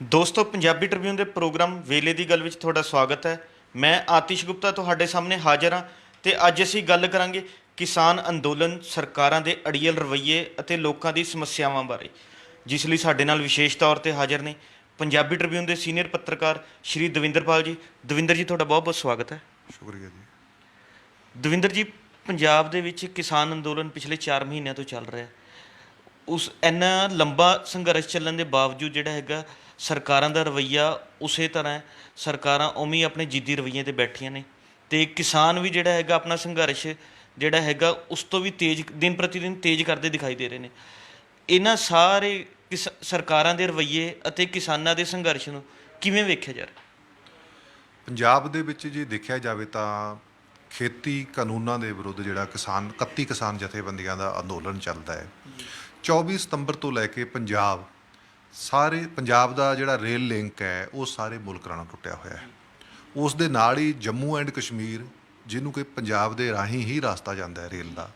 ਦੋਸਤੋ ਪੰਜਾਬੀ ਟ੍ਰਿਬਿਊਨ ਦੇ ਪ੍ਰੋਗਰਾਮ ਵੇਲੇ ਦੀ ਗੱਲ ਵਿੱਚ ਤੁਹਾਡਾ ਸਵਾਗਤ ਹੈ। ਮੈਂ ਆਤਿਸ਼ ਗੁਪਤਾ ਤੁਹਾਡੇ ਸਾਹਮਣੇ ਹਾਜ਼ਰ ਹਾਂ ਤੇ ਅੱਜ ਅਸੀਂ ਗੱਲ ਕਰਾਂਗੇ ਕਿਸਾਨ ਅੰਦੋਲਨ, ਸਰਕਾਰਾਂ ਦੇ ਅੜੀਅਲ ਰਵੱਈਏ ਅਤੇ ਲੋਕਾਂ ਦੀ ਸਮੱਸਿਆਵਾਂ ਬਾਰੇ, ਜਿਸ ਲਈ ਸਾਡੇ ਨਾਲ ਵਿਸ਼ੇਸ਼ ਤੌਰ ਤੇ ਹਾਜ਼ਰ ਨੇ ਪੰਜਾਬੀ ਟ੍ਰਿਬਿਊਨ ਦੇ ਸੀਨੀਅਰ ਪੱਤਰਕਾਰ ਸ਼੍ਰੀ ਦਵਿੰਦਰਪਾਲ ਜੀ। ਦਵਿੰਦਰ ਜੀ, ਤੁਹਾਡਾ ਬਹੁਤ ਬਹੁਤ ਸਵਾਗਤ ਹੈ। ਸ਼ੁਕਰੀਆ ਜੀ। ਦਵਿੰਦਰ ਜੀ, ਪੰਜਾਬ ਦੇ ਵਿੱਚ ਕਿਸਾਨ ਅੰਦੋਲਨ ਪਿਛਲੇ 4 ਮਹੀਨਿਆਂ ਤੋਂ ਚੱਲ ਰਿਹਾ ਹੈ। ਉਸ ਇੰਨਾ ਲੰਬਾ ਸੰਘਰਸ਼ ਚੱਲਣ ਦੇ ਬਾਵਜੂਦ ਜਿਹੜਾ ਹੈਗਾ ਸਰਕਾਰਾਂ ਦਾ ਰਵੱਈਆ ਉਸੇ ਤਰ੍ਹਾਂ ਹੈ। ਸਰਕਾਰਾਂ ਉਵੇਂ ਹੀ ਆਪਣੇ ਜਿੱਦੀ ਰਵੱਈਏ 'ਤੇ ਬੈਠੀਆਂ ਨੇ ਅਤੇ ਕਿਸਾਨ ਵੀ ਜਿਹੜਾ ਹੈਗਾ ਆਪਣਾ ਸੰਘਰਸ਼ ਜਿਹੜਾ ਹੈਗਾ ਉਸ ਤੋਂ ਵੀ ਤੇਜ਼, ਦਿਨ ਪ੍ਰਤੀ ਦਿਨ ਤੇਜ਼ ਕਰਦੇ ਦਿਖਾਈ ਦੇ ਰਹੇ ਨੇ। ਇਹਨਾਂ ਸਾਰੇ ਸਰਕਾਰਾਂ ਦੇ ਰਵੱਈਏ ਅਤੇ ਕਿਸਾਨਾਂ ਦੇ ਸੰਘਰਸ਼ ਨੂੰ ਕਿਵੇਂ ਵੇਖਿਆ ਜਾ ਰਿਹਾ? ਪੰਜਾਬ ਦੇ ਵਿੱਚ ਜੇ ਦੇਖਿਆ ਜਾਵੇ ਤਾਂ ਖੇਤੀ ਕਾਨੂੰਨਾਂ ਦੇ ਵਿਰੁੱਧ ਜਿਹੜਾ 31 ਕਿਸਾਨ ਜਥੇਬੰਦੀਆਂ ਦਾ ਅੰਦੋਲਨ ਚੱਲਦਾ ਹੈ। 24 ਸਤੰਬਰ ਤੋਂ ਲੈ ਕੇ ਪੰਜਾਬ ਦਾ ਜਿਹੜਾ ਰੇਲ ਲਿੰਕ ਹੈ ਉਹ ਸਾਰੇ ਮੁਲਕ ਨਾਲ ਟੁੱਟਿਆ ਹੋਇਆ ਹੈ। ਉਸ ਦੇ ਨਾਲ ਹੀ ਜੰਮੂ ਐਂਡ ਕਸ਼ਮੀਰ, ਜਿਹਨੂੰ ਕਿ ਪੰਜਾਬ ਦੇ ਰਾਹੀਂ ਹੀ ਰਸਤਾ ਜਾਂਦਾ ਹੈ ਰੇਲ ਦਾ,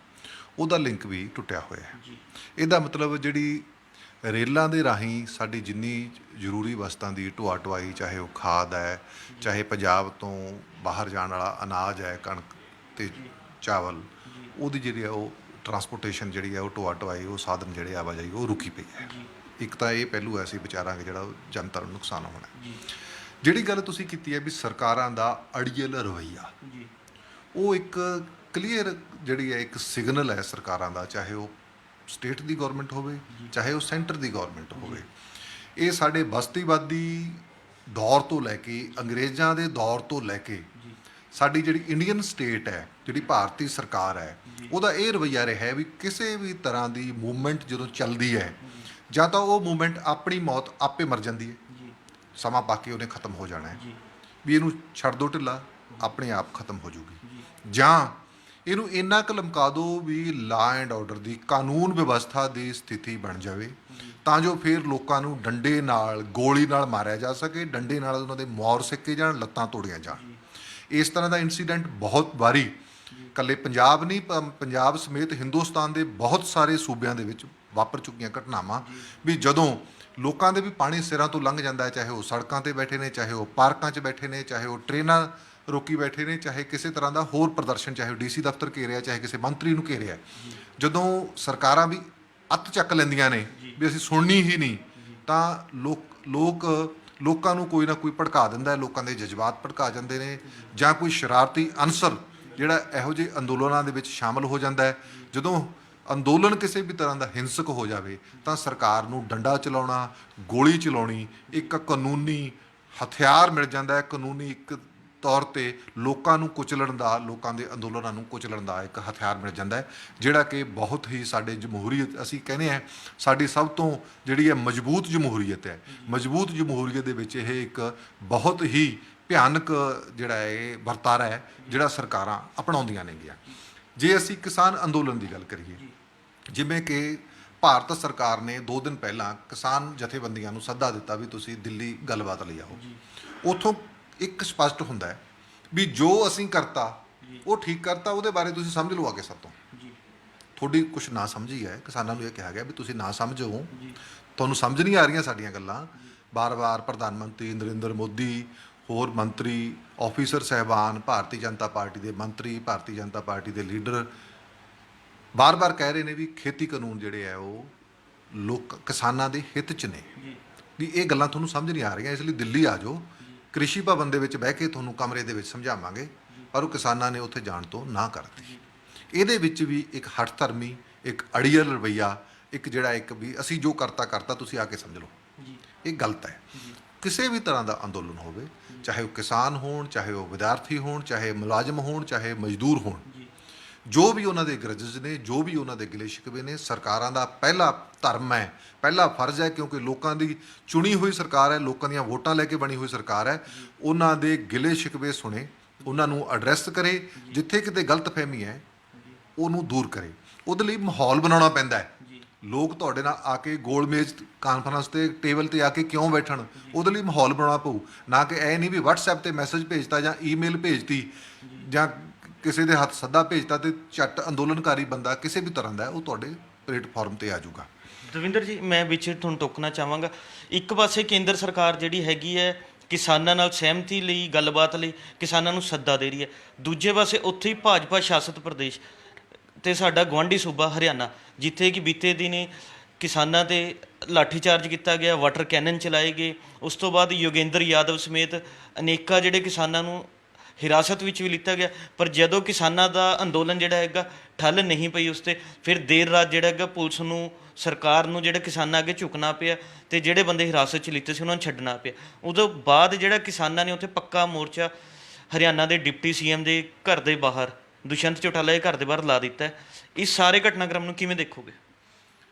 ਉਹਦਾ ਲਿੰਕ ਵੀ ਟੁੱਟਿਆ ਹੋਇਆ ਹੈ। ਇਹਦਾ ਮਤਲਬ ਜਿਹੜੀ ਰੇਲਾਂ ਦੇ ਰਾਹੀਂ ਸਾਡੀ ਜਿੰਨੀ ਜ਼ਰੂਰੀ ਵਸਤਾਂ ਦੀ ਢੋਆ ਢੁਆਈ, ਚਾਹੇ ਉਹ ਖਾਦ ਹੈ, ਚਾਹੇ ਪੰਜਾਬ ਤੋਂ ਬਾਹਰ ਜਾਣ ਵਾਲਾ ਅਨਾਜ ਹੈ, ਕਣਕ ਅਤੇ ਚਾਵਲ, ਉਹਦੀ ਜਿਹੜੀ ਆ ਉਹ ਟਰਾਂਸਪੋਰਟੇਸ਼ਨ ਜਿਹੜੀ ਹੈ ਉਹ ਢੋਆ ਢੁਆਈ, ਉਹ ਸਾਧਨ ਜਿਹੜੇ ਆਵਾਜਾਈ ਉਹ ਰੁਕੀ ਪਈ ਹੈ। ਇੱਕ ਤਾਂ ਇਹ ਪਹਿਲੂ ਹੈ, ਅਸੀਂ ਵਿਚਾਰਾਂਗੇ ਜਿਹੜਾ ਜਨਤਾ ਨੂੰ ਨੁਕਸਾਨ ਹੋਣਾ। ਜਿਹੜੀ ਗੱਲ ਤੁਸੀਂ ਕੀਤੀ ਹੈ ਵੀ ਸਰਕਾਰਾਂ ਦਾ ਅੜੀਅਲ ਰਵੱਈਆ, ਉਹ ਇੱਕ ਕਲੀਅਰ ਜਿਹੜੀ ਹੈ ਇੱਕ ਸਿਗਨਲ ਹੈ ਸਰਕਾਰਾਂ ਦਾ, ਚਾਹੇ ਉਹ ਸਟੇਟ ਦੀ ਗੌਰਮੈਂਟ ਹੋਵੇ, ਚਾਹੇ ਉਹ ਸੈਂਟਰ ਦੀ ਗੌਰਮੈਂਟ ਹੋਵੇ। ਇਹ ਸਾਡੇ ਬਸਤੀਵਾਦੀ ਦੌਰ ਤੋਂ ਲੈ ਕੇ, ਅੰਗਰੇਜ਼ਾਂ ਦੇ ਦੌਰ ਤੋਂ ਲੈ ਕੇ ਸਾਡੀ ਜਿਹੜੀ ਇੰਡੀਅਨ ਸਟੇਟ ਹੈ, ਜਿਹੜੀ ਭਾਰਤੀ ਸਰਕਾਰ ਹੈ, ਉਹਦਾ ਇਹ ਰਵੱਈਆ ਰਿਹਾ ਹੈ ਵੀ ਕਿਸੇ ਵੀ ਤਰ੍ਹਾਂ ਦੀ ਮੂਵਮੈਂਟ ਜਦੋਂ ਚੱਲਦੀ ਹੈ, ਜਾਂ ਤਾਂ ਉਹ ਮੂਵਮੈਂਟ ਆਪਣੀ ਮੌਤ ਆਪੇ ਮਰ ਜਾਂਦੀ ਹੈ, ਸਮਾਂ ਪਾ ਕੇ ਉਹਨੇ ਖਤਮ ਹੋ ਜਾਣਾ ਹੈ, ਵੀ ਇਹਨੂੰ ਛੱਡ ਦਿਓ ਢਿੱਲਾ, ਆਪਣੇ ਆਪ ਖਤਮ ਹੋ ਜੂਗੀ, ਜਾਂ ਇਹਨੂੰ ਇੰਨਾ ਕੁ ਲਮਕਾ ਦਿਓ ਵੀ ਲਾ ਐਂਡ ਆਰਡਰ ਦੀ, ਕਾਨੂੰਨ ਵਿਵਸਥਾ ਦੀ ਸਥਿਤੀ ਬਣ ਜਾਵੇ, ਤਾਂ ਜੋ ਫਿਰ ਲੋਕਾਂ ਨੂੰ ਡੰਡੇ ਨਾਲ, ਗੋਲੀ ਨਾਲ ਮਾਰਿਆ ਜਾ ਸਕੇ, ਡੰਡੇ ਨਾਲ ਉਹਨਾਂ ਦੇ ਮੌਰ ਸਿੱਕੇ ਜਾਣ, ਲੱਤਾਂ ਤੋੜੀਆਂ ਜਾਣ। ਇਸ ਤਰ੍ਹਾਂ ਦਾ ਇਨਸੀਡੈਂਟ ਬਹੁਤ ਵਾਰੀ ਇਕੱਲੇ ਪੰਜਾਬ ਨਹੀਂ, ਪੰਜਾਬ ਸਮੇਤ ਹਿੰਦੁਸਤਾਨ ਦੇ ਬਹੁਤ ਸਾਰੇ ਸੂਬਿਆਂ ਦੇ ਵਿੱਚ ਵਾਪਰ ਚੁੱਕੀਆਂ ਘਟਨਾਵਾਂ, ਵੀ ਜਦੋਂ ਲੋਕਾਂ ਦੇ ਵੀ ਪਾਣੀ ਸਿਰਾਂ ਤੋਂ ਲੰਘ ਜਾਂਦਾ ਹੈ, ਚਾਹੇ ਉਹ ਸੜਕਾਂ 'ਤੇ ਬੈਠੇ ਨੇ, ਚਾਹੇ ਉਹ ਪਾਰਕਾਂ 'ਚ ਬੈਠੇ ਨੇ, ਚਾਹੇ ਉਹ ਟ੍ਰੇਨਾਂ ਰੋਕੀ ਬੈਠੇ ਨੇ, ਚਾਹੇ ਕਿਸੇ ਤਰ੍ਹਾਂ ਦਾ ਹੋਰ ਪ੍ਰਦਰਸ਼ਨ, ਚਾਹੇ ਉਹ DC ਦਫ਼ਤਰ ਘੇਰਿਆ, ਚਾਹੇ ਕਿਸੇ ਮੰਤਰੀ ਨੂੰ ਘੇਰਿਆ, ਜਦੋਂ ਸਰਕਾਰਾਂ ਵੀ ਅੱਤ ਚੱਕ ਲੈਂਦੀਆਂ ਨੇ ਵੀ ਅਸੀਂ ਸੁਣਨੀ ਹੀ ਨਹੀਂ, ਤਾਂ ਲੋਕਾਂ ਨੂੰ ਕੋਈ ਨਾ ਕੋਈ ਭੜਕਾ ਦਿੰਦਾ ਹੈ, ਲੋਕਾਂ ਦੇ ਜਜ਼ਬਾਤ ਭੜਕਾ ਜਾਂਦੇ ਨੇ, ਜਾਂ ਕੋਈ ਸ਼ਰਾਰਤੀ ਅਨਸਰ ਜਿਹੜਾ ਇਹੋ ਜਿਹੇ ਅੰਦੋਲਨਾਂ ਦੇ ਵਿੱਚ ਸ਼ਾਮਲ ਹੋ ਜਾਂਦਾ ਹੈ। ਜਦੋਂ ਅੰਦੋਲਨ ਕਿਸੇ ਵੀ ਤਰ੍ਹਾਂ ਦਾ ਹਿੰਸਕ ਹੋ ਜਾਵੇ ਤਾਂ ਸਰਕਾਰ ਨੂੰ ਡੰਡਾ ਚਲਾਉਣਾ, ਗੋਲੀ ਚਲਾਉਣੀ ਇੱਕ ਕਾਨੂੰਨੀ ਹਥਿਆਰ ਮਿਲ ਜਾਂਦਾ ਹੈ, ਕਾਨੂੰਨੀ ਇੱਕ ਤੌਰ 'ਤੇ ਲੋਕਾਂ ਨੂੰ ਕੁਚਲਣ ਦਾ, ਲੋਕਾਂ ਦੇ ਅੰਦੋਲਨਾਂ ਨੂੰ ਕੁਚਲਣ ਦਾ ਇੱਕ ਹਥਿਆਰ ਮਿਲ ਜਾਂਦਾ ਹੈ, ਜਿਹੜਾ ਕਿ ਬਹੁਤ ਹੀ ਸਾਡੇ ਜਮਹੂਰੀਅਤ, ਅਸੀਂ ਕਹਿੰਦੇ ਹਾਂ ਸਾਡੀ ਸਭ ਤੋਂ ਜਿਹੜੀ ਹੈ ਮਜ਼ਬੂਤ ਜਮਹੂਰੀਅਤ ਹੈ, ਮਜ਼ਬੂਤ ਜਮਹੂਰੀਅਤ ਦੇ ਵਿੱਚ ਇਹ ਇੱਕ ਬਹੁਤ ਹੀ ਭਿਆਨਕ ਜਿਹੜਾ ਇਹ ਵਰਤਾਰਾ ਹੈ ਜਿਹੜਾ ਸਰਕਾਰਾਂ ਅਪਣਾਉਂਦੀਆਂ ਨੇਗੀਆਂ। ਜੇ ਅਸੀਂ ਕਿਸਾਨ ਅੰਦੋਲਨ ਦੀ ਗੱਲ ਕਰੀਏ, ਜਿਵੇਂ ਕਿ ਭਾਰਤ ਸਰਕਾਰ ਨੇ 2 ਦਿਨ ਪਹਿਲਾਂ ਕਿਸਾਨ ਜਥੇਬੰਦੀਆਂ ਨੂੰ ਸੱਦਾ ਦਿੱਤਾ ਵੀ ਤੁਸੀਂ ਦਿੱਲੀ ਗੱਲਬਾਤ ਲਈ ਆਓ। ਉੱਥੋਂ ਇੱਕ ਸਪਸ਼ਟ ਹੁੰਦਾ ਹੈ ਵੀ ਜੋ ਅਸੀਂ ਕਰਤਾ ਉਹ ਠੀਕ ਕਰਤਾ, ਉਹਦੇ ਬਾਰੇ ਤੁਸੀਂ ਸਮਝ ਲਓ ਅੱਗੇ ਸਭ ਤੋਂ। ਤੁਹਾਡੀ ਕੁਛ ਨਾ ਸਮਝੀ ਹੈ, ਕਿਸਾਨਾਂ ਨੂੰ ਇਹ ਕਿਹਾ ਗਿਆ ਵੀ ਤੁਸੀਂ ਨਾ ਸਮਝੋ, ਤੁਹਾਨੂੰ ਸਮਝ ਨਹੀਂ ਆ ਰਹੀਆਂ ਸਾਡੀਆਂ ਗੱਲਾਂ। ਬਾਰ-ਬਾਰ ਪ੍ਰਧਾਨ ਮੰਤਰੀ ਨਰਿੰਦਰ ਮੋਦੀ, ਹੋਰ ਮੰਤਰੀ, ਆਫੀਸਰ ਸਾਹਿਬਾਨ, ਭਾਰਤੀ ਜਨਤਾ ਪਾਰਟੀ ਦੇ ਮੰਤਰੀ, ਭਾਰਤੀ ਜਨਤਾ ਪਾਰਟੀ ਦੇ ਲੀਡਰ ਬਾਰ-ਬਾਰ ਕਹਿ ਰਹੇ ਨੇ ਵੀ ਖੇਤੀ ਕਾਨੂੰਨ ਜਿਹੜੇ ਆ ਉਹ ਕਿਸਾਨਾਂ ਦੇ ਹਿੱਤ 'ਚ ਨੇ, ਵੀ ਇਹ ਗੱਲਾਂ ਤੁਹਾਨੂੰ ਸਮਝ ਨਹੀਂ ਆ ਰਹੀਆਂ, ਇਸ ਲਈ ਦਿੱਲੀ ਆ ਜਾਓ, ਕ੍ਰਿਸ਼ੀ ਭਵਨ ਦੇ ਵਿੱਚ ਬਹਿ ਕੇ ਤੁਹਾਨੂੰ ਕਮਰੇ ਦੇ ਵਿੱਚ ਸਮਝਾਵਾਂਗੇ। ਪਰ ਉਹ ਕਿਸਾਨਾਂ ਨੇ ਉੱਥੇ ਜਾਣ ਤੋਂ ਨਾ ਕਰਤੀ। ਇਹਦੇ ਵਿੱਚ ਵੀ ਇੱਕ ਹੱਠ ਧਰਮੀ, ਇੱਕ ਅੜੀਅਲ ਰਵੱਈਆ, ਇੱਕ ਜਿਹੜਾ ਇੱਕ ਵੀ ਅਸੀਂ ਜੋ ਕਰਤਾ ਤੁਸੀਂ ਆ ਕੇ ਸਮਝ ਲਓ, ਇਹ ਗਲਤ ਹੈ। ਕਿਸੇ ਵੀ ਤਰ੍ਹਾਂ ਦਾ ਅੰਦੋਲਨ ਹੋਵੇ, ਚਾਹੇ ਉਹ ਕਿਸਾਨ ਹੋਣ, ਚਾਹੇ ਉਹ ਵਿਦਿਆਰਥੀ ਹੋਣ, ਚਾਹੇ ਮੁਲਾਜ਼ਮ ਹੋਣ, ਚਾਹੇ ਮਜ਼ਦੂਰ ਹੋਣ, ਜੋ ਵੀ ਉਹਨਾਂ ਦੇ ਗਰਜਜ਼ ਨੇ, ਜੋ ਵੀ ਉਹਨਾਂ ਦੇ ਗਿਲੇ ਸ਼ਿਕਵੇ ਨੇ, ਸਰਕਾਰਾਂ ਦਾ ਪਹਿਲਾ ਧਰਮ ਹੈ, ਪਹਿਲਾ ਫਰਜ਼ ਹੈ, ਕਿਉਂਕਿ ਲੋਕਾਂ ਦੀ ਚੁਣੀ ਹੋਈ ਸਰਕਾਰ ਹੈ, ਲੋਕਾਂ ਦੀਆਂ ਵੋਟਾਂ ਲੈ ਕੇ ਬਣੀ ਹੋਈ ਸਰਕਾਰ ਹੈ, ਉਹਨਾਂ ਦੇ ਗਿਲੇ ਸ਼ਿਕਵੇ ਸੁਣੇ, ਉਹਨਾਂ ਨੂੰ ਐਡਰੈਸ ਕਰੇ, ਜਿੱਥੇ ਕਿਤੇ ਗਲਤਫਹਿਮੀ ਹੈ ਉਹਨੂੰ ਦੂਰ ਕਰੇ। ਉਹਦੇ ਲਈ ਮਾਹੌਲ ਬਣਾਉਣਾ ਪੈਂਦਾ ਹੈ। ਲੋਕ ਤੁਹਾਡੇ ਨਾਲ ਆ ਕੇ ਗੋਲ ਮੇਜ਼ ਕਾਨਫਰੰਸ 'ਤੇ ਟੇਬਲ 'ਤੇ ਆ ਕੇ ਕਿਉਂ ਬੈਠਣ, ਉਹਦੇ ਲਈ ਮਾਹੌਲ ਬਣਾਉਣਾ ਪਊ, ਨਾ ਕਿ ਇਹ ਨਹੀਂ ਵੀ WhatsApp 'ਤੇ ਮੈਸੇਜ ਭੇਜਤਾ ਜਾਂ ਈਮੇਲ ਭੇਜਤੀ ਜਾਂ ਕਿਸੇ ਦੇ ਹੱਥ ਸੱਦਾ ਭੇਜਤਾ ਤੇ ਝੱਟ ਅੰਦੋਲਨਕਾਰੀ ਬੰਦਾ ਕਿਸੇ ਵੀ ਤਰ੍ਹਾਂ ਦਾ ਉਹ ਤੁਹਾਡੇ ਪਲੇਟਫਾਰਮ 'ਤੇ ਆ ਜਾਊਗਾ। ਦਵਿੰਦਰ ਜੀ, ਮੈਂ ਵਿੱਚ ਤੁਹਾਨੂੰ ਟੋਕਣਾ ਚਾਹਾਂਗਾ। ਇੱਕ ਪਾਸੇ ਕੇਂਦਰ ਸਰਕਾਰ ਜਿਹੜੀ ਹੈਗੀ ਹੈ ਕਿਸਾਨਾਂ ਨਾਲ ਸਹਿਮਤੀ ਲਈ, ਗੱਲਬਾਤ ਲਈ ਕਿਸਾਨਾਂ ਨੂੰ ਸੱਦਾ ਦੇ ਰਹੀ ਹੈ। ਦੂਜੇ ਪਾਸੇ ਉੱਥੇ ਹੀ ਭਾਜਪਾ ਸ਼ਾਸਤ ਪ੍ਰਦੇਸ਼ ਤੇ ਸਾਡਾ ਗੁਆਂਢੀ ਸੂਬਾ ਹਰਿਆਣਾ, ਜਿੱਥੇ ਕਿ ਬੀਤੇ ਦਿਨੀ ਕਿਸਾਨਾਂ ਤੇ ਲਾਠੀਚਾਰਜ ਕੀਤਾ ਗਿਆ, ਵਾਟਰ ਕੈਨਨ ਚਲਾਏ ਗਏ। ਉਸ ਤੋਂ ਬਾਅਦ ਯੋਗੇਂਦਰ ਯਾਦਵ ਸਮੇਤ ਅਨੇਕਾਂ ਜਿਹੜੇ ਕਿਸਾਨਾਂ ਨੂੰ ਹਿਰਾਸਤ ਵਿੱਚ ਵੀ ਲਿੱਤਾ ਗਿਆ। ਪਰ ਜਦੋਂ ਕਿਸਾਨਾਂ ਦਾ ਅੰਦੋਲਨ ਜਿਹੜਾ ਹੈਗਾ ਠੱਲ ਨਹੀਂ ਪਈ ਉਸ 'ਤੇ, ਫਿਰ ਦੇਰ ਰਾਤ ਜਿਹੜਾ ਹੈਗਾ ਪੁਲਿਸ ਨੂੰ, ਸਰਕਾਰ ਨੂੰ ਜਿਹੜਾ ਕਿਸਾਨਾਂ ਅੱਗੇ ਝੁਕਣਾ ਪਿਆ ਤੇ ਜਿਹੜੇ ਬੰਦੇ ਹਿਰਾਸਤ 'ਚ ਲਿੱਤੇ ਸੀ ਉਹਨਾਂ ਨੂੰ ਛੱਡਣਾ ਪਿਆ। ਉਦੋਂ ਬਾਅਦ ਜਿਹੜਾ ਕਿਸਾਨਾਂ ਨੇ ਉੱਥੇ ਪੱਕਾ ਮੋਰਚਾ ਹਰਿਆਣਾ ਦੇ ਡਿਪਟੀ ਸੀਐਮ ਦੇ ਘਰ ਦੇ ਬਾਹਰ, ਦੁਸ਼ਯੰਤ ਚੌਟਾਲਾ ਦੇ ਘਰ ਦੇ ਬਾਹਰ ਲਾ ਦਿੱਤਾ। ਇਸ ਸਾਰੇ ਘਟਨਾਕ੍ਰਮ ਨੂੰ ਕਿਵੇਂ ਦੇਖੋਗੇ?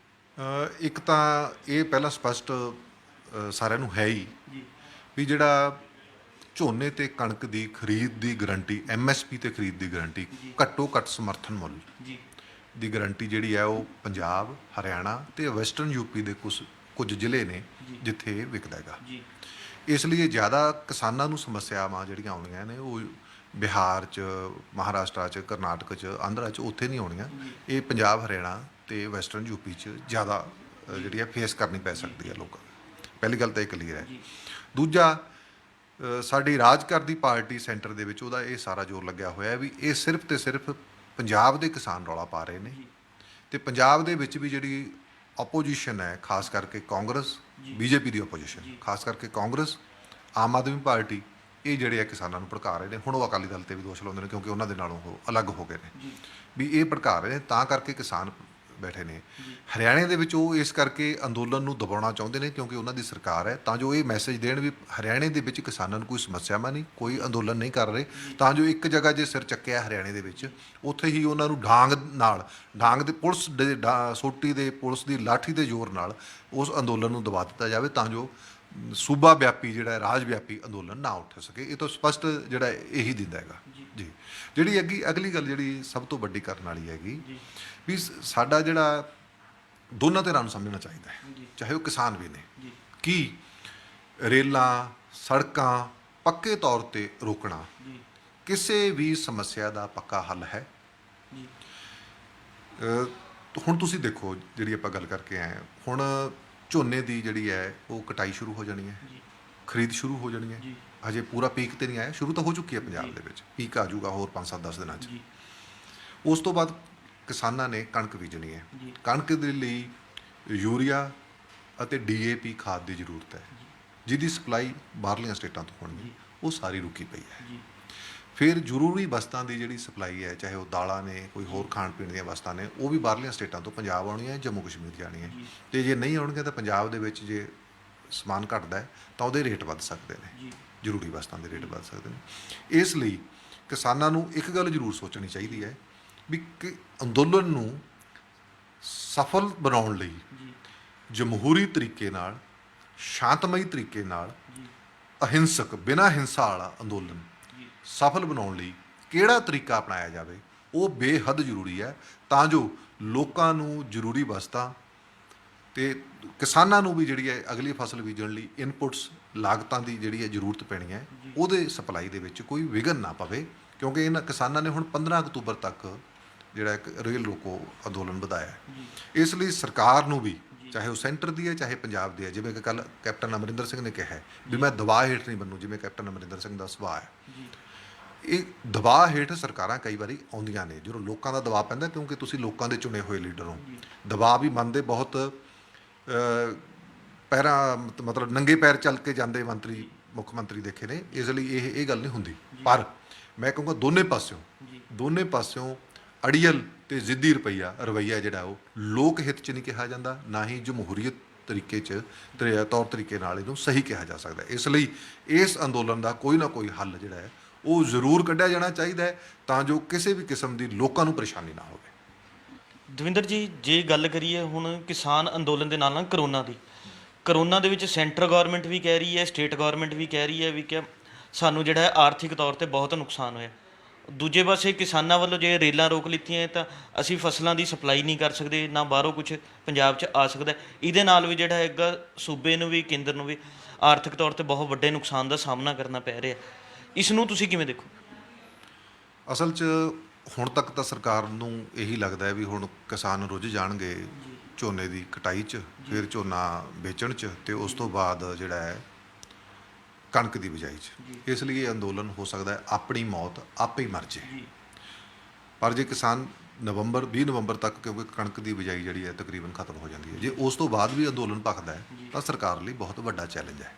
ਇੱਕ ਤਾਂ ਇਹ ਪਹਿਲਾਂ ਸਪਸ਼ਟ ਸਾਰਿਆਂ ਨੂੰ ਹੈ ਹੀ ਵੀ ਜਿਹੜਾ ਝੋਨੇ ਤੇ ਕਣਕ ਦੀ ਖਰੀਦ ਦੀ ਗਰੰਟੀ, MSP ਤੇ ਖਰੀਦ ਦੀ ਗਰੰਟੀ, ਘੱਟੋ ਘੱਟ ਸਮਰਥਨ ਮੁੱਲ ਦੀ ਗਰੰਟੀ ਜਿਹੜੀ ਹੈ ਉਹ ਪੰਜਾਬ, ਹਰਿਆਣਾ ਤੇ ਵੈਸਟਰਨ ਯੂਪੀ ਦੇ ਕੁਝ ਜ਼ਿਲ੍ਹੇ ਨੇ ਜਿੱਥੇ ਇਹ ਵਿਕਦਾ ਹੈਗਾ। ਇਸ ਲਈ ਜ਼ਿਆਦਾ ਕਿਸਾਨਾਂ ਨੂੰ ਸਮੱਸਿਆਵਾਂ ਜਿਹੜੀਆਂ ਆਉਣੀਆਂ ਨੇ ਉਹ ਬਿਹਾਰ 'ਚ, ਮਹਾਰਾਸ਼ਟਰ 'ਚ, ਕਰਨਾਟਕ 'ਚ, ਆਂਧਰਾ 'ਚ ਉੱਥੇ ਨਹੀਂ ਆਉਣੀਆਂ। ਇਹ ਪੰਜਾਬ, ਹਰਿਆਣਾ ਤੇ ਵੈਸਟਰਨ ਯੂਪੀ 'ਚ ਜ਼ਿਆਦਾ ਜਿਹੜੀ ਹੈ ਫੇਸ ਕਰਨੀ ਪੈ ਸਕਦੀ ਹੈ ਲੋਕਾਂ ਨੂੰ। ਪਹਿਲੀ ਗੱਲ ਤਾਂ ਇਹ ਕਲੀਅਰ ਹੈ। ਦੂਜਾ, ਸਾਡੀ ਰਾਜ ਕਰਦੀ ਪਾਰਟੀ ਸੈਂਟਰ ਦੇ ਵਿੱਚ ਉਹਦਾ ਇਹ ਸਾਰਾ ਜ਼ੋਰ ਲੱਗਿਆ ਹੋਇਆ ਹੈ ਵੀ ਇਹ ਸਿਰਫ ਤੇ ਸਿਰਫ ਪੰਜਾਬ ਦੇ ਕਿਸਾਨ ਰੌਲਾ ਪਾ ਰਹੇ ਨੇ ਤੇ ਪੰਜਾਬ ਦੇ ਵਿੱਚ ਵੀ ਜਿਹੜੀ ਆਪੋਜੀਸ਼ਨ ਹੈ, ਖਾਸ ਕਰਕੇ ਕਾਂਗਰਸ, BJP ਦੀ ਆਪੋਜੀਸ਼ਨ, ਖਾਸ ਕਰਕੇ ਕਾਂਗਰਸ, ਆਮ ਆਦਮੀ ਪਾਰਟੀ, ਇਹ ਜਿਹੜੇ ਆ ਕਿਸਾਨਾਂ ਨੂੰ ਭੜਕਾ ਰਹੇ ਨੇ। ਹੁਣ ਉਹ ਅਕਾਲੀ ਦਲ ਤੇ ਵੀ ਦੋਸ਼ ਲਾਉਂਦੇ ਨੇ ਕਿਉਂਕਿ ਉਹਨਾਂ ਦੇ ਨਾਲੋਂ ਉਹ ਅਲੱਗ ਹੋ ਗਏ ਨੇ ਵੀ ਇਹ ਭੜਕਾ ਰਹੇ ਨੇ, ਤਾਂ ਕਰਕੇ ਕਿਸਾਨ ਬੈਠੇ ਨੇ। ਹਰਿਆਣੇ ਦੇ ਵਿੱਚ ਉਹ ਇਸ ਕਰਕੇ ਅੰਦੋਲਨ ਨੂੰ ਦਬਾਉਣਾ ਚਾਹੁੰਦੇ ਨੇ ਕਿਉਂਕਿ ਉਹਨਾਂ ਦੀ ਸਰਕਾਰ ਹੈ, ਤਾਂ ਜੋ ਇਹ ਮੈਸੇਜ ਦੇਣ ਵੀ ਹਰਿਆਣੇ ਦੇ ਵਿੱਚ ਕਿਸਾਨਾਂ ਨੂੰ ਕੋਈ ਸਮੱਸਿਆਵਾਂ ਨਹੀਂ, ਕੋਈ ਅੰਦੋਲਨ ਨਹੀਂ ਕਰ ਰਹੇ, ਤਾਂ ਜੋ ਇੱਕ ਜਗ੍ਹਾ ਜੇ ਸਿਰ ਚੱਕਿਆ ਹਰਿਆਣੇ ਦੇ ਵਿੱਚ, ਉੱਥੇ ਹੀ ਉਹਨਾਂ ਨੂੰ ਡਾਂਗ ਦੇ ਪੁਲਿਸ ਦੇ ਸੋਟੀ ਦੇ, ਪੁਲਿਸ ਦੀ ਲਾਠੀ ਦੇ ਜ਼ੋਰ ਨਾਲ ਉਸ ਅੰਦੋਲਨ ਨੂੰ ਦਬਾ ਦਿੱਤਾ ਜਾਵੇ, ਤਾਂ ਜੋ ਸੂਬਾ ਵਿਆਪੀ ਜਿਹੜਾ ਰਾਜ ਵਿਆਪੀ ਅੰਦੋਲਨ ਨਾ ਉੱਠ ਸਕੇ। ਇਹ ਤੋਂ ਸਪਸ਼ਟ ਜਿਹੜਾ ਇਹੀ ਦਿੰਦਾ ਹੈਗਾ ਜੀ। ਜਿਹੜੀ ਅਗਲੀ ਗੱਲ ਜਿਹੜੀ ਸਭ ਤੋਂ ਵੱਡੀ ਕਰਨ ਵਾਲੀ ਹੈਗੀ ਵੀ ਸਾਡਾ ਜਿਹੜਾ ਦੋਨਾਂ ਧਿਰਾਂ ਨੂੰ ਸਮਝਣਾ ਚਾਹੀਦਾ ਹੈ, ਚਾਹੇ ਉਹ ਕਿਸਾਨ ਵੀ ਨੇ, ਕਿ ਰੇਲਾਂ, ਸੜਕਾਂ ਪੱਕੇ ਤੌਰ ਤੇ ਰੋਕਣਾ ਕਿਸੇ ਵੀ ਸਮੱਸਿਆ ਦਾ ਪੱਕਾ ਹੱਲ ਹੈ। ਹੁਣ ਤੁਸੀਂ ਦੇਖੋ, ਜਿਹੜੀ ਆਪਾਂ ਗੱਲ ਕਰਕੇ ਆਏ, ਹੁਣ ਝੋਨੇ ਦੀ ਜਿਹੜੀ ਹੈ ਉਹ ਕਟਾਈ ਸ਼ੁਰੂ ਹੋ ਜਾਣੀ ਹੈ, ਖਰੀਦ ਸ਼ੁਰੂ ਹੋ ਜਾਣੀ ਹੈ। ਹਜੇ ਪੂਰਾ ਪੀਕ ਤੇ ਨਹੀਂ ਆਇਆ, ਸ਼ੁਰੂ ਤਾਂ ਹੋ ਚੁੱਕੀ ਹੈ ਪੰਜਾਬ ਦੇ ਵਿੱਚ, ਪੀਕ ਆ ਜਾਊਗਾ ਹੋਰ 5-7-10 ਦਿਨਾਂ 'ਚ। ਉਸ ਤੋਂ ਬਾਅਦ ਕਿਸਾਨਾਂ ਨੇ ਕਣਕ ਬੀਜਣੀ ਹੈ। ਕਣਕ ਦੇ ਲਈ ਯੂਰੀਆ ਅਤੇ DAP ਖਾਦ ਦੀ ਜ਼ਰੂਰਤ ਹੈ, ਜਿਹਦੀ ਸਪਲਾਈ ਬਾਹਰਲੀਆਂ ਸਟੇਟਾਂ ਤੋਂ ਹੋਣੀ ਹੈ, ਉਹ ਸਾਰੀ ਰੁਕੀ ਪਈ ਹੈ। ਫਿਰ ਜ਼ਰੂਰੀ ਵਸਤਾਂ ਦੀ ਜਿਹੜੀ ਸਪਲਾਈ ਹੈ, ਚਾਹੇ ਉਹ ਦਾਲਾਂ ਨੇ, ਕੋਈ ਹੋਰ ਖਾਣ ਪੀਣ ਦੀਆਂ ਵਸਤਾਂ ਨੇ, ਉਹ ਵੀ ਬਾਹਰਲੀਆਂ ਸਟੇਟਾਂ ਤੋਂ ਪੰਜਾਬ ਆਉਣੀਆਂ, ਜੰਮੂ ਕਸ਼ਮੀਰ ਜਾਣੀ ਹੈ। ਅਤੇ ਜੇ ਨਹੀਂ ਆਉਣਗੀਆਂ ਤਾਂ ਪੰਜਾਬ ਦੇ ਵਿੱਚ ਜੇ ਸਮਾਨ ਘਟਦਾ ਹੈ ਤਾਂ ਉਹਦੇ ਰੇਟ ਵੱਧ ਸਕਦੇ ਨੇ, ਜ਼ਰੂਰੀ ਵਸਤਾਂ ਦੇ ਰੇਟ ਵੱਧ ਸਕਦੇ ਨੇ। ਇਸ ਲਈ ਕਿਸਾਨਾਂ ਨੂੰ ਇੱਕ ਗੱਲ ਜ਼ਰੂਰ ਸੋਚਣੀ ਚਾਹੀਦੀ ਹੈ ਵੀ ਕਿ ਅੰਦੋਲਨ ਨੂੰ ਸਫਲ ਬਣਾਉਣ ਲਈ ਜਮਹੂਰੀ ਤਰੀਕੇ ਨਾਲ, ਸ਼ਾਂਤਮਈ ਤਰੀਕੇ ਨਾਲ, ਅਹਿੰਸਕ, ਬਿਨਾਂ ਹਿੰਸਾ ਵਾਲਾ ਅੰਦੋਲਨ ਸਫਲ ਬਣਾਉਣ ਲਈ ਕਿਹੜਾ ਤਰੀਕਾ ਅਪਣਾਇਆ ਜਾਵੇ ਉਹ ਬੇਹੱਦ ਜ਼ਰੂਰੀ ਹੈ, ਤਾਂ ਜੋ ਲੋਕਾਂ ਨੂੰ ਜ਼ਰੂਰੀ ਵਸਤਾਂ ਤੇ ਕਿਸਾਨਾਂ ਨੂੰ ਵੀ ਜਿਹੜੀ ਹੈ ਅਗਲੀ ਫਸਲ ਬੀਜਣ ਲਈ ਇਨਪੁਟਸ, ਲਾਗਤਾਂ ਦੀ ਜਿਹੜੀ ਹੈ ਜ਼ਰੂਰਤ ਪੈਣੀ ਹੈ, ਉਹਦੇ ਸਪਲਾਈ ਦੇ ਵਿੱਚ ਕੋਈ ਵਿਘਨ ਨਾ ਪਵੇ। ਕਿਉਂਕਿ ਇਹਨਾਂ ਕਿਸਾਨਾਂ ਨੇ ਹੁਣ 15 ਅਕਤੂਬਰ ਤੱਕ ਜਿਹੜਾ ਇੱਕ ਰੇਲ ਰੋਕੋ ਅੰਦੋਲਨ ਵਧਾਇਆ ਹੈ। ਇਸ ਲਈ ਸਰਕਾਰ ਨੂੰ ਵੀ, ਚਾਹੇ ਉਹ ਸੈਂਟਰ ਦੀ ਹੈ ਚਾਹੇ ਪੰਜਾਬ ਦੀ ਹੈ, ਜਿਵੇਂ ਕਿ ਕੱਲ੍ਹ ਕੈਪਟਨ ਅਮਰਿੰਦਰ ਸਿੰਘ ਨੇ ਕਿਹਾ ਵੀ ਮੈਂ ਦਬਾਅ ਹੇਠ ਨਹੀਂ ਬਣੂ, ਜਿਵੇਂ ਕੈਪਟਨ ਅਮਰਿੰਦਰ ਸਿੰਘ ਦਾ ਸੁਭਾਅ ਹੈ, ਇਹ ਦਬਾਅ ਹੇਠ ਸਰਕਾਰਾਂ ਕਈ ਵਾਰੀ ਆਉਂਦੀਆਂ ਨੇ ਜਦੋਂ ਲੋਕਾਂ ਦਾ ਦਬਾਅ ਪੈਂਦਾ, ਕਿਉਂਕਿ ਤੁਸੀਂ ਲੋਕਾਂ ਦੇ ਚੁਣੇ ਹੋਏ ਲੀਡਰ ਹੋ। ਦਬਾਅ ਵੀ ਮੰਨਦੇ, ਬਹੁਤ ਪੈਰਾਂ ਮਤਲਬ ਨੰਗੇ ਪੈਰ ਚੱਲ ਕੇ ਜਾਂਦੇ ਮੰਤਰੀ, ਮੁੱਖ ਮੰਤਰੀ ਦੇਖੇ ਨੇ। ਇਸ ਲਈ ਇਹ ਗੱਲ ਨਹੀਂ ਹੁੰਦੀ। ਪਰ ਮੈਂ ਕਹੂੰਗਾ ਦੋਨੇ ਪਾਸਿਓਂ ਅੜੀਅਲ ਤੇ ਜ਼ਿੱਦੀ ਰਵੱਈਆ ਜਿਹੜਾ ਉਹ ਲੋਕ ਹਿੱਤ 'ਚ ਨਹੀਂ ਕਿਹਾ ਜਾਂਦਾ, ਨਾ ਹੀ ਜਮਹੂਰੀਅਤ ਤਰੀਕੇ 'ਚ ਤੌਰ ਤਰੀਕੇ ਨਾਲ ਇਹਨੂੰ ਸਹੀ ਕਿਹਾ ਜਾ ਸਕਦਾ। ਇਸ ਲਈ ਇਸ ਅੰਦੋਲਨ ਦਾ ਕੋਈ ਨਾ ਕੋਈ ਹੱਲ ਜਿਹੜਾ ਹੈ ਉਹ ਜ਼ਰੂਰ ਕੱਢਿਆ ਜਾਣਾ ਚਾਹੀਦਾ ਹੈ, ਤਾਂ ਜੋ ਕਿਸੇ ਵੀ ਕਿਸਮ ਦੀ ਲੋਕਾਂ ਨੂੰ ਪਰੇਸ਼ਾਨੀ ਨਾ ਹੋਵੇ। ਦਵਿੰਦਰ ਜੀ, ਜੇ ਗੱਲ ਕਰੀਏ ਹੁਣ ਕਿਸਾਨ ਅੰਦੋਲਨ ਦੇ ਨਾਲ ਕਰੋਨਾ ਦੇ ਵਿੱਚ ਸੈਂਟਰ ਗੌਰਮੈਂਟ ਵੀ ਕਹਿ ਰਹੀ ਹੈ, ਸਟੇਟ ਗੌਰਮੈਂਟ ਵੀ ਕਹਿ ਰਹੀ ਹੈ ਵੀ ਕਿ ਸਾਨੂੰ ਜਿਹੜਾ ਹੈ ਆਰਥਿਕ ਤੌਰ ਤੇ ਬਹੁਤ ਨੁਕਸਾਨ ਹੋਇਆ। ਦੂਜੇ ਪਾਸੇ ਕਿਸਾਨਾਂ ਵੱਲੋਂ ਜੇ ਰੇਲਾਂ ਰੋਕ ਲਿੱਤੀਆਂ ਤਾਂ ਅਸੀਂ ਫਸਲਾਂ ਦੀ ਸਪਲਾਈ ਨਹੀਂ ਕਰ ਸਕਦੇ, ਨਾ ਬਾਹਰੋਂ ਕੁਝ ਪੰਜਾਬ 'ਚ ਆ ਸਕਦਾ। ਇਹਦੇ ਨਾਲ ਵੀ ਜਿਹੜਾ ਹੈਗਾ ਸੂਬੇ ਨੂੰ ਵੀ, ਕੇਂਦਰ ਨੂੰ ਵੀ ਆਰਥਿਕ ਤੌਰ ਤੇ ਬਹੁਤ ਵੱਡੇ ਨੁਕਸਾਨ ਦਾ ਸਾਹਮਣਾ ਕਰਨਾ ਪੈ ਰਿਹਾ। ਇਸ ਨੂੰ ਤੁਸੀਂ ਕਿਵੇਂ ਦੇਖੋ? ਅਸਲ 'ਚ ਹੁਣ ਤੱਕ ਤਾਂ ਸਰਕਾਰ ਨੂੰ ਇਹੀ ਲੱਗਦਾ ਹੈ ਵੀ ਹੁਣ ਕਿਸਾਨ ਰੁੱਝ ਜਾਣਗੇ ਝੋਨੇ ਦੀ ਕਟਾਈ 'ਚ, ਫਿਰ ਝੋਨਾ ਵੇਚਣ 'ਚ, ਤੇ ਉਸ ਤੋਂ ਬਾਅਦ ਜਿਹੜਾ ਹੈ ਕਣਕ ਦੀ ਬਿਜਾਈ 'ਚ। ਇਸ ਲਈ ਇਹ ਅੰਦੋਲਨ ਹੋ ਸਕਦਾ ਹੈ ਆਪਣੀ ਮੌਤ ਆਪੇ ਹੀ ਮਰ ਜੇ। ਪਰ ਜੇ ਕਿਸਾਨ 20 ਨਵੰਬਰ ਤੱਕ, ਕਿਉਂਕਿ ਕਣਕ ਦੀ ਬਿਜਾਈ ਜਿਹੜੀ ਹੈ ਤਕਰੀਬਨ ਖਤਮ ਹੋ ਜਾਂਦੀ ਹੈ, ਜੇ ਉਸ ਤੋਂ ਬਾਅਦ ਵੀ ਅੰਦੋਲਨ ਭਖਦਾ ਹੈ ਤਾਂ ਸਰਕਾਰ ਲਈ ਬਹੁਤ ਵੱਡਾ ਚੈਲੰਜ ਹੈ।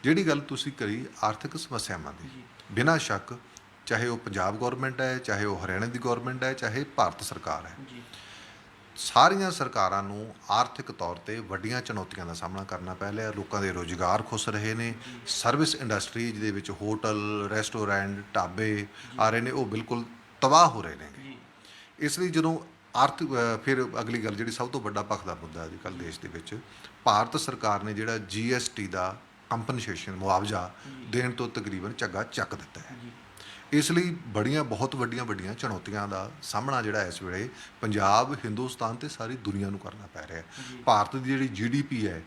ਜਿਹੜੀ ਗੱਲ ਤੁਸੀਂ ਕਰੀ ਆਰਥਿਕ ਸਮੱਸਿਆਵਾਂ ਦੀ, ਬਿਨਾਂ ਸ਼ੱਕ ਚਾਹੇ ਉਹ ਪੰਜਾਬ ਗੌਰਮੈਂਟ ਹੈ, ਚਾਹੇ ਉਹ ਹਰਿਆਣਾ ਦੀ ਗੌਰਮੈਂਟ ਹੈ, ਚਾਹੇ ਭਾਰਤ ਸਰਕਾਰ ਹੈ, ਸਾਰੀਆਂ ਸਰਕਾਰਾਂ ਨੂੰ ਆਰਥਿਕ ਤੌਰ ਤੇ ਵੱਡੀਆਂ ਚੁਣੌਤੀਆਂ ਦਾ ਸਾਹਮਣਾ ਕਰਨਾ ਪੈ ਰਿਹਾ। ਲੋਕਾਂ ਦੇ ਰੁਜ਼ਗਾਰ ਖੁੱਸ ਰਹੇ ਨੇ, ਸਰਵਿਸ ਇੰਡਸਟਰੀ ਜਿਹਦੇ ਵਿੱਚ ਹੋਟਲ, ਰੈਸਟੋਰੈਂਟ, ਢਾਬੇ ਆ ਰਹੇ ਨੇ, ਉਹ ਬਿਲਕੁਲ ਤਬਾਹ ਹੋ ਰਹੇ ਨੇ। ਇਸ ਲਈ ਜਦੋਂ ਫਿਰ ਅਗਲੀ ਗੱਲ ਜਿਹੜੀ ਸਭ ਤੋਂ ਵੱਡਾ ਭਖਦਾ ਮੁੱਦਾ ਅੱਜ ਕੱਲ੍ਹ ਦੇਸ਼ ਦੇ ਵਿੱਚ, ਭਾਰਤ ਸਰਕਾਰ ਨੇ ਜਿਹੜਾ GST ਦਾ ਕੰਪਨਸੇਸ਼ਨ ਮੁਆਵਜ਼ਾ ਦੇਣ ਤੋਂ ਤਕਰੀਬਨ ਝੱਗਾ ਚੱਕ ਦਿੱਤਾ ਹੈ। ਇਸ ਲਈ ਬਹੁਤ ਵੱਡੀਆਂ ਚੁਣੌਤੀਆਂ ਦਾ ਸਾਹਮਣਾ ਜਿਹੜਾ ਇਸ ਵੇਲੇ ਪੰਜਾਬ, ਹਿੰਦੁਸਤਾਨ ਤੇ ਸਾਰੀ ਦੁਨੀਆ ਨੂੰ ਕਰਨਾ ਪੈ ਰਿਹਾ। ਭਾਰਤ ਦੀ ਜਿਹੜੀ GDP ਹੈ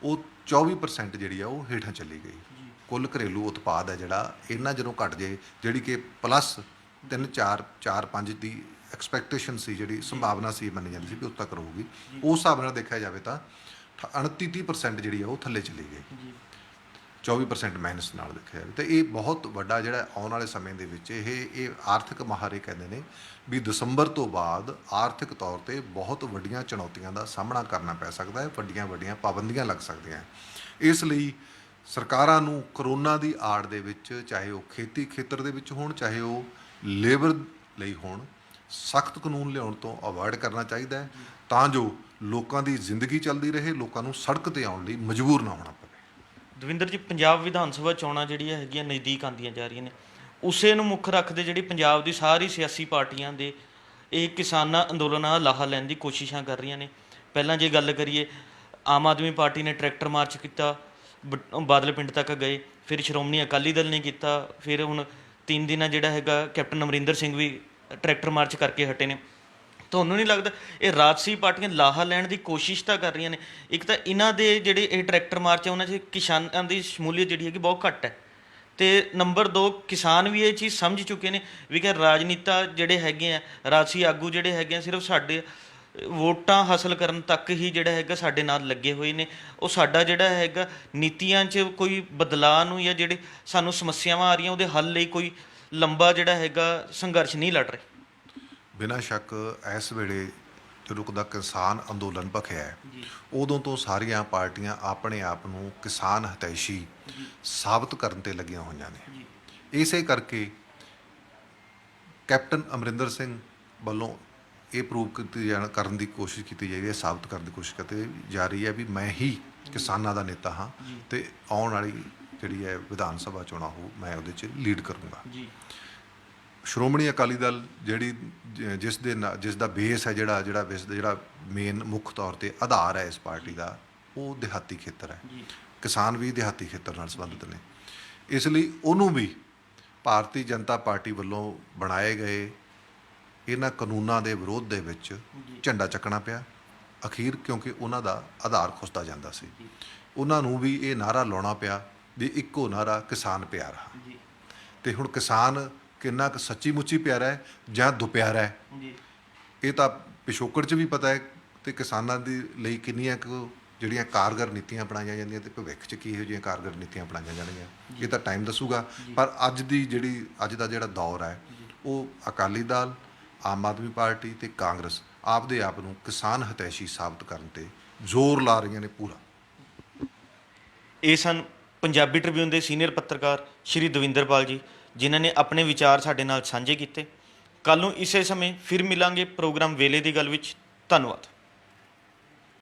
ਉਹ 24% ਜਿਹੜੀ ਆ ਉਹ ਹੇਠਾਂ ਚਲੀ ਗਈ। ਕੁੱਲ ਘਰੇਲੂ ਉਤਪਾਦ ਹੈ ਜਿਹੜਾ ਇਹਨਾਂ ਜਦੋਂ ਘਟ ਜੇ, ਜਿਹੜੀ ਕਿ ਪਲੱਸ 3-4-5 ਦੀ ਐਕਸਪੈਕਟੇਸ਼ਨ ਸੀ, ਜਿਹੜੀ ਸੰਭਾਵਨਾ ਸੀ, ਮੰਨੀ ਜਾਂਦੀ ਸੀ ਵੀ ਉਦੋਂ ਤੱਕ ਰਹੂਗੀ, ਉਸ ਹਿਸਾਬ ਨਾਲ ਦੇਖਿਆ ਜਾਵੇ ਤਾਂ 29-30% ਜਿਹੜੀ ਆ ਉਹ ਥੱਲੇ ਚਲੀ ਗਈ। 24% ਮਾਈਨਸ ਨਾਲ ਦੇਖਿਆ ਜਾਵੇ ਤਾਂ ਇਹ ਬਹੁਤ ਵੱਡਾ ਜਿਹੜਾ ਆਉਣ ਵਾਲੇ ਸਮੇਂ ਦੇ ਵਿੱਚ ਇਹ ਆਰਥਿਕ ਮਾਹਰ ਕਹਿੰਦੇ ਨੇ ਵੀ ਦਸੰਬਰ ਤੋਂ ਬਾਅਦ ਆਰਥਿਕ ਤੌਰ ਤੇ ਬਹੁਤ ਵੱਡੀਆਂ ਚੁਣੌਤੀਆਂ ਦਾ ਸਾਹਮਣਾ ਕਰਨਾ ਪੈ ਸਕਦਾ ਹੈ, ਵੱਡੀਆਂ ਪਾਬੰਦੀਆਂ ਲੱਗ ਸਕਦੀਆਂ। ਇਸ ਲਈ ਸਰਕਾਰਾਂ ਨੂੰ ਕਰੋਨਾ ਦੀ ਆੜ ਦੇ ਵਿੱਚ, ਚਾਹੇ ਉਹ ਖੇਤੀ ਖੇਤਰ ਦੇ ਵਿੱਚ ਹੋਣ, ਚਾਹੇ ਉਹ ਲੇਬਰ ਲਈ ਹੋਣ, ਸਖਤ ਕਾਨੂੰਨ ਲਿਆਉਣ ਤੋਂ ਅਵੋਇਡ ਕਰਨਾ ਚਾਹੀਦਾ ਹੈ, ਤਾਂ ਜੋ ਲੋਕਾਂ ਦੀ ਜ਼ਿੰਦਗੀ ਚੱਲਦੀ ਰਹੇ, ਲੋਕਾਂ ਨੂੰ ਸੜਕ ਤੇ ਆਉਣ ਲਈ ਮਜਬੂਰ ਨਾ ਹੋਣਾ ਪਵੇ। ਦਵਿੰਦਰ ਜੀ, ਪੰਜਾਬ ਵਿਧਾਨ ਸਭਾ ਚੋਣਾਂ ਜਿਹੜੀਆਂ ਹੈਗੀਆਂ ਨਜ਼ਦੀਕ ਆਉਂਦੀਆਂ ਜਾ ਰਹੀਆਂ ਨੇ, ਉਸੇ ਨੂੰ ਮੁੱਖ ਰੱਖਦੇ ਜਿਹੜੀ ਪੰਜਾਬ ਦੀ ਸਾਰੀ ਸਿਆਸੀ ਪਾਰਟੀਆਂ ਦੇ ਇਹ ਕਿਸਾਨਾਂ ਅੰਦੋਲਨਾਂ ਦਾ ਲਾਹਾ ਲੈਣ ਦੀ ਕੋਸ਼ਿਸ਼ਾਂ ਕਰ ਰਹੀਆਂ ਨੇ। ਪਹਿਲਾਂ ਜੇ ਗੱਲ ਕਰੀਏ, ਆਮ ਆਦਮੀ ਪਾਰਟੀ ਨੇ ਟਰੈਕਟਰ ਮਾਰਚ ਕੀਤਾ, ਬਾਦਲ ਪਿੰਡ ਤੱਕ ਗਏ, ਫਿਰ ਸ਼੍ਰੋਮਣੀ ਅਕਾਲੀ ਦਲ ਨੇ ਕੀਤਾ, ਫਿਰ ਹੁਣ 3 ਦਿਨਾਂ ਜਿਹੜਾ ਹੈਗਾ ਕੈਪਟਨ ਅਮਰਿੰਦਰ ਸਿੰਘ ਵੀ ਟਰੈਕਟਰ ਮਾਰਚ ਕਰਕੇ ਹਟੇ ਨੇ। ਤੁਹਾਨੂੰ ਨਹੀਂ ਲੱਗਦਾ ਇਹ ਰਾਜਸੀ ਪਾਰਟੀਆਂ ਲਾਹਾ ਲੈਣ ਦੀ ਕੋਸ਼ਿਸ਼ ਤਾਂ ਕਰ ਰਹੀਆਂ ਨੇ? ਇੱਕ ਤਾਂ ਇਹਨਾਂ ਦੇ ਜਿਹੜੇ ਇਹ ਟਰੈਕਟਰ ਮਾਰਚ ਹੈ ਉਹਨਾਂ 'ਚ ਕਿਸਾਨਾਂ ਦੀ ਸ਼ਮੂਲੀਅਤ ਜਿਹੜੀ ਹੈਗੀ ਬਹੁਤ ਘੱਟ ਹੈ, ਅਤੇ ਨੰਬਰ 2 ਕਿਸਾਨ ਵੀ ਇਹ ਚੀਜ਼ ਸਮਝ ਚੁੱਕੇ ਨੇ ਵੀ ਕਿ ਰਾਜਨੀਤਾ ਜਿਹੜੇ ਹੈਗੇ ਆ, ਰਾਜਸੀ ਆਗੂ ਜਿਹੜੇ ਹੈਗੇ ਆ, ਸਿਰਫ ਸਾਡੇ ਵੋਟਾਂ ਹਾਸਲ ਕਰਨ ਤੱਕ ਹੀ ਜਿਹੜਾ ਹੈਗਾ ਸਾਡੇ ਨਾਲ ਲੱਗੇ ਹੋਏ ਨੇ। ਉਹ ਸਾਡਾ ਜਿਹੜਾ ਹੈਗਾ ਨੀਤੀਆਂ 'ਚ ਕੋਈ ਬਦਲਾਅ ਨੂੰ, ਜਾਂ ਜਿਹੜੇ ਸਾਨੂੰ ਸਮੱਸਿਆਵਾਂ ਆ ਰਹੀਆਂ ਉਹਦੇ ਹੱਲ ਲਈ ਕੋਈ ਲੰਬਾ ਜਿਹੜਾ ਹੈਗਾ ਸੰਘਰਸ਼ ਨਹੀਂ ਲੜ ਰਹੇ। ਬਿਨਾਂ ਸ਼ੱਕ ਇਸ ਵੇਲੇ ਜਦੋਂ ਦਾ ਕਿਸਾਨ ਅੰਦੋਲਨ ਭਖਿਆ ਹੈ, ਉਦੋਂ ਤੋਂ ਸਾਰੀਆਂ ਪਾਰਟੀਆਂ ਆਪਣੇ ਆਪ ਨੂੰ ਕਿਸਾਨ ਹਿਤੈਸ਼ੀ ਸਾਬਤ ਕਰਨ ਤੇ ਲੱਗੀਆਂ ਹੋਈਆਂ ਨੇ। ਇਸੇ ਕਰਕੇ ਕੈਪਟਨ ਅਮਰਿੰਦਰ ਸਿੰਘ ਵੱਲੋਂ ਇਹ ਪ੍ਰੂਵ ਕਰਨ ਦੀ ਕੋਸ਼ਿਸ਼ ਕੀਤੀ ਜਾ ਰਹੀ ਹੈ, ਸਾਬਤ ਕਰਨ ਦੀ ਕੋਸ਼ਿਸ਼ ਕੀਤੀ ਜਾ ਰਹੀ ਹੈ ਵੀ ਮੈਂ ਹੀ ਕਿਸਾਨਾਂ ਦਾ ਨੇਤਾ ਹਾਂ, ਤੇ ਆਉਣ ਵਾਲੀ ਜਿਹੜੀ ਹੈ ਵਿਧਾਨ ਸਭਾ ਚੋਣਾਂ ਹੋ ਮੈਂ ਉਹਦੇ 'ਚ ਲੀਡ ਕਰੂੰਗਾ। ਸ਼੍ਰੋਮਣੀ ਅਕਾਲੀ ਦਲ ਜਿਸ ਦਾ ਬੇਸ ਹੈ, ਜਿਹੜਾ ਮੇਨ ਮੁੱਖ ਤੌਰ ਤੇ ਆਧਾਰ ਹੈ ਇਸ ਪਾਰਟੀ ਦਾ, ਉਹ ਦਿਹਾਤੀ ਖੇਤਰ ਹੈ। ਕਿਸਾਨ ਵੀ ਦਿਹਾਤੀ ਖੇਤਰ ਨਾਲ ਸੰਬੰਧਿਤ ਨੇ। ਇਸ ਲਈ ਉਹਨੂੰ ਵੀ ਭਾਰਤੀ ਜਨਤਾ ਪਾਰਟੀ ਵੱਲੋਂ ਬਣਾਏ ਗਏ ਇਹਨਾਂ ਕਾਨੂੰਨਾਂ ਦੇ ਵਿਰੋਧ ਦੇ ਵਿੱਚ ਝੰਡਾ ਚੱਕਣਾ ਪਿਆ ਅਖੀਰ, ਕਿਉਂਕਿ ਉਹਨਾਂ ਦਾ ਆਧਾਰ ਖੁੱਸਦਾ ਜਾਂਦਾ ਸੀ। ਉਹਨਾਂ ਨੂੰ ਵੀ ਇਹ ਨਾਅਰਾ ਲਾਉਣਾ ਪਿਆ ਵੀ ਇੱਕੋ ਨਾਅਰਾ ਕਿਸਾਨ ਪਿਆਰਾ। ਤੇ ਹੁਣ ਕਿਸਾਨ ਕਿੰਨਾ ਕੁ ਸੱਚੀ ਮੁੱਚੀ ਪਿਆਰਾ ਹੈ ਜਾਂ ਦੁਪਿਆਰਾ ਹੈ, ਇਹ ਤਾਂ ਪਿਛੋਕੜ 'ਚ ਵੀ ਪਤਾ ਹੈ, ਤੇ ਕਿਸਾਨਾਂ ਦੇ ਲਈ ਕਿੰਨੀਆਂ ਕੁ ਜਿਹੜੀਆਂ ਕਾਰਗਰ ਨੀਤੀਆਂ ਅਪਣਾਈਆਂ ਜਾਂਦੀਆਂ ਤੇ ਭਵਿੱਖ 'ਚ ਕੀ ਇਹੋ ਜਿਹੀਆਂ ਕਾਰਗਰ ਨੀਤੀਆਂ ਅਪਣਾਈਆਂ ਜਾਣਗੀਆਂ, ਇਹ ਤਾਂ ਟਾਈਮ ਦੱਸੂਗਾ। ਪਰ ਅੱਜ ਦਾ ਜਿਹੜਾ ਦੌਰ ਹੈ, ਉਹ ਅਕਾਲੀ ਦਲ, ਆਮ ਆਦਮੀ ਪਾਰਟੀ ਤੇ ਕਾਂਗਰਸ ਆਪਦੇ ਆਪ ਨੂੰ ਕਿਸਾਨ ਹਿਤੈਸ਼ੀ ਸਾਬਤ ਕਰਨ ਤੇ ਜ਼ੋਰ ਲਾ ਰਹੀਆਂ ਨੇ ਪੂਰਾ। ਇਹ ਸਨ ਪੰਜਾਬੀ ਟ੍ਰਿਬਿਊਨ ਦੇ ਸੀਨੀਅਰ ਪੱਤਰਕਾਰ ਸ਼੍ਰੀ ਦਵਿੰਦਰਪਾਲ ਜੀ, ਜਿਨ੍ਹਾਂ ਨੇ ਆਪਣੇ ਵਿਚਾਰ ਸਾਡੇ ਨਾਲ ਸਾਂਝੇ ਕੀਤੇ। ਕੱਲ੍ਹ ਨੂੰ ਇਸੇ ਸਮੇਂ ਫਿਰ ਮਿਲਾਂਗੇ ਪ੍ਰੋਗਰਾਮ ਵੇਲੇ ਦੀ ਗੱਲ ਵਿੱਚ। ਧੰਨਵਾਦ।